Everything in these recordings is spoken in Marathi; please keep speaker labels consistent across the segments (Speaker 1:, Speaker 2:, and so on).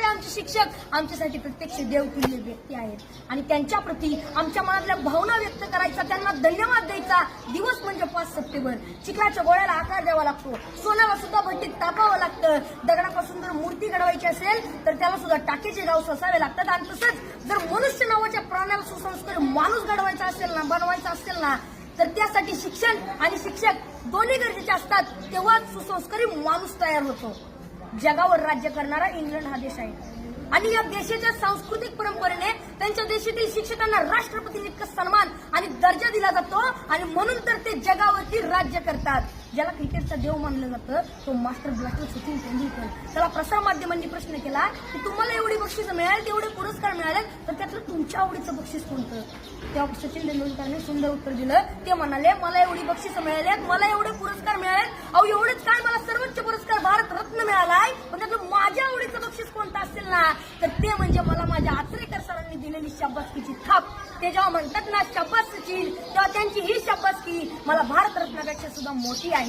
Speaker 1: हे आमचे शिक्षक आमच्यासाठी प्रत्यक्ष देवतुल्य व्यक्ती आहेत आणि त्यांच्या प्रती आमच्या मनातल्या भावना व्यक्त करायचा, त्यांना धन्यवाद द्यायचा दिवस म्हणजे 5 सप्टेंबर. चिखलाच्या गोळ्याला आकार द्यावा लागतो, सोन्याला सुद्धा भट्टीत तापावं लागतं, दगडापासून जर मूर्ती घडवायची असेल तर त्याला सुद्धा टाकेचे गाव ससावे लागतात. आणि तसंच जर मनुष्य नावाच्या प्राण्याला सुसंस्कारी माणूस घडवायचा असेल ना, बनवायचा असेल ना, तर त्यासाठी शिक्षण आणि शिक्षक दोन्ही गरजेचे असतात. तेव्हा सुसंस्कारी माणूस तयार होतो. जगावर राज्य करणारा इंग्लंड हा देश आहे आणि या देशाच्या सांस्कृतिक परंपरेने त्यांच्या देशातील शिक्षकांना राष्ट्रपतींइतका सन्मान आणि दर्जा दिला जातो आणि म्हणून तर ते जगावरती राज्य करतात. ज्याला क्रिकेटचा देव मानलं जातं तो मास्टर ब्लास्टर सचिन तेंडुलकर. त्याला प्रसार माध्यमांनी प्रश्न केला की तुम्हाला एवढी बक्षीस मिळाली, तेवढे पुरस्कार मिळाले, तर त्यातलं तुमच्या आवडीचं बक्षीस कोणतं? तेव्हा सचिन तेंडुलकरने सुंदर उत्तर दिलं. ते म्हणाले, मला एवढी बक्षीस मिळाली, मला एवढे पुरस्कार मिळाले, अहो एवढेच काय, मला सर्वोच्च पुरस्कार भारत रत्न मिळालाय, पण त्यातलं माझ्या आवडीचं बक्षीस कोणतं असेल ना, तर ते म्हणजे मला माझ्या आचरेकर सरांनी दिलेली शाबासकीची थाप. ते जेव्हा म्हणतात ना शाबास सचिन, तेव्हा त्यांची ही शाबासकी मला भारत रत्नापेक्षा सुद्धा मोठी आहे.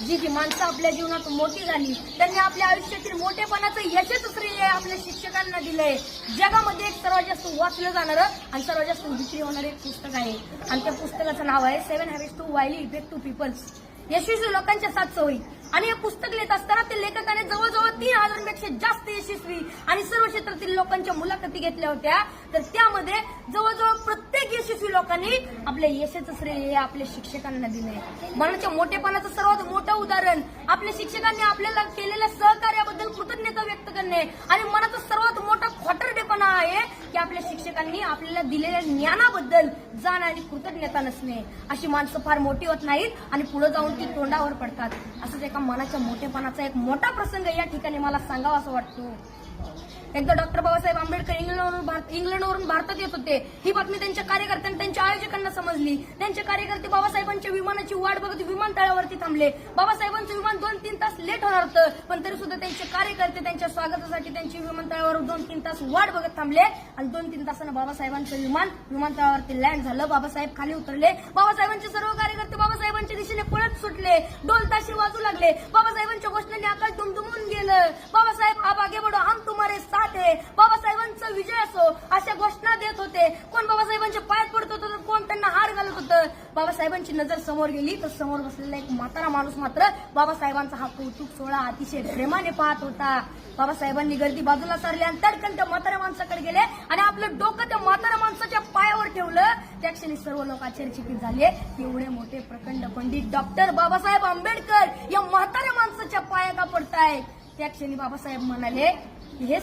Speaker 1: जी माणसं आपल्या जीवनात मोठी झाली त्यांनी आपल्या आयुष्यातील मोठेपणाचं यशच श्रेय आपल्या शिक्षकांना दिलंय. जगामध्ये एक सर्वात जास्त वाचलं जाणारं आणि सर्वात जास्त विक्री होणारं एक पुस्तक आहे आणि त्या पुस्तकाचं नाव आहे 7 habits to highly effective peoples, यशस्वी लोकांच्या 7 सवयी. आणि हे पुस्तक लिहित असताना ते लेखकाने जवळजवळ 3000पेक्षा जास्त यशस्वी आणि सर्व क्षेत्रातील लोकांच्या मुलाखती घेतल्या होत्या. तर त्यामध्ये जवळजवळ प्रत्येक यशस्वी लोकांनी आपल्या यशाचं श्रेय आपल्या शिक्षकांना दिलंय. मनाच्या मोठेपणाचं सर्वात मोठं उदाहरण आपल्या शिक्षकांनी आपल्याला केलेल्या सहकार्याबद्दल कृतज्ञता व्यक्त करणे आणि मनाचा सर्वात मोठा खोटरडेपणा आहे की आपल्या शिक्षकांनी आपल्याला दिलेल्या ज्ञानाबद्दल जाण आणि कृतज्ञता नसणे. अशी माणसं फार मोठी होत नाहीत आणि पुढे जाऊन ती तोंडावर पडतात. असंच एका मनाच्या मोठेपणाचा एक मोठा प्रसंग या ठिकाणी मला सांगावा असं वाटतो. एकदा डॉक्टर बाबासाहेब आंबेडकर इंग्लंडवरून भारतात येत होते. ही बातमी त्यांच्या कार्यकर्त्यांना, त्यांच्या आयोजकांना समजली. त्यांचे कार्यकर्ते बाबासाहेबांच्या विमानाची वाट बघत विमानतळावरती थांबले. बाबासाहेबांचं विमान 2-3 तास लेट होणार होतं, पण तरी सुद्धा त्यांचे कार्यकर्ते त्यांच्या स्वागतासाठी त्यांची विमानतळावर 2-3 तास वाट बघत थांबले आणि 2-3 तासानं बाबासाहेबांचं विमान विमानतळावरती लँड झालं. बाबासाहेब खाली उतरले. बाबासाहेबांचे सर्व कार्यकर्ते बाबासाहेबांच्या दिशेने पळत सुटले. ढोल ताशे वाजू लागले. बाबासाहेबांच्या घोषणांनी आकाश दुमदुमून गेलं. बाबासाहेब आप आगे बढ़ो, हम तुम्हारे साथ है. बाबासाहेबांचा विजय असो अशा घोषणा देत होते. कोण बाबासाहेबांच्या पायात पडत होतं तर कोण त्यांना हार घालत होतं. बाबासाहेबांची नजर समोर गेली तर समोर बसलेला एक म्हातारा माणूस मात्र बाबासाहेबांचा हा कौतुक सोहळा अतिशय प्रेमाने पाहत होता. बाबासाहेबांनी गर्दी बाजूला सारली आणि तडकन त्या म्हाताऱ्या माणसाकडे गेले आणि आपलं डोकं त्या म्हाताऱ्या माणसाच्या पायावर ठेवलं. त्या क्षणी सर्व लोक आश्चर्यचकित झाले. एवढे मोठे प्रखंड पंडित डॉक्टर बाबासाहेब आंबेडकर या म्हाताऱ्या माणसाच्या पाया का पडतायत. त्या क्षणी बाबासाहेब म्हणाले,